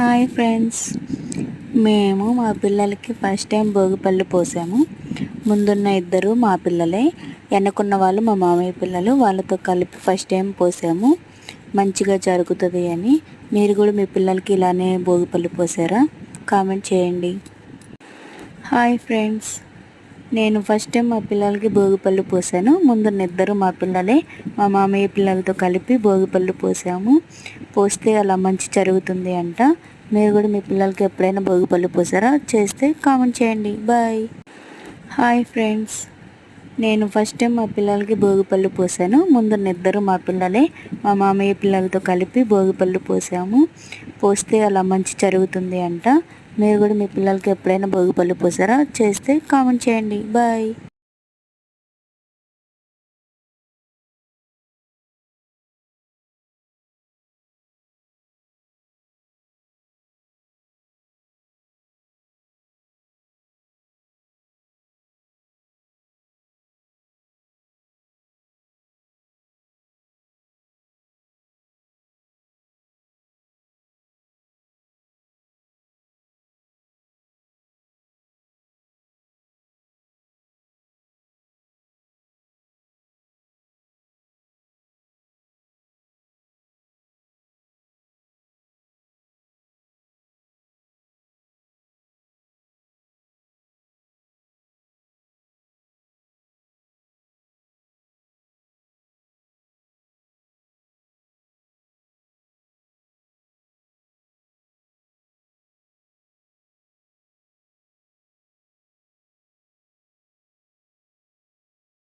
Hi friends, మేము మా పిల్లలకి ఫస్ట్ టైం భోగిపళ్ళు పోసాము. ముందున్న ఇద్దరు మా పిల్లలే, వెనకున్న వాళ్ళు మా మామయ్య పిల్లలు. వాళ్ళతో కలిపి ఫస్ట్ టైం పోసాము. మంచిగా జరుగుతుంది అని మీరు కూడా మీ పిల్లలకి ఇలానే భోగిపళ్ళు పోసారా? కామెంట్ చేయండి. హాయ్ ఫ్రెండ్స్, నేను ఫస్ట్ టైం మా పిల్లలకి భోగిపళ్ళు పోసాను. ముందున్న ఇద్దరు మా పిల్లలే, మా మామయ్య పిల్లలతో కలిపి భోగిపళ్ళు పోసాము. పోస్తే అలా మంచి జరుగుతుంది అంట. మీరు కూడా మీ పిల్లలకి ఎప్పుడైనా భోగిపళ్ళు పోసారా? చేస్తే కామెంట్ చేయండి. బాయ్. హాయ్ ఫ్రెండ్స్, నేను ఫస్ట్ టైం మా పిల్లలకి భోగిపళ్ళు పోసాను. ముందున్న ఇద్దరు మా పిల్లలే, మా మామయ్య పిల్లలతో కలిపి భోగిపళ్ళు పోసాము. పోస్తే అలా మంచి జరుగుతుంది అంట. మీరు కూడా మీ పిల్లలకి ఎప్పుడైనా భోగిపళ్ళు పోసారా? చేస్తే కామెంట్ చేయండి. బాయ్.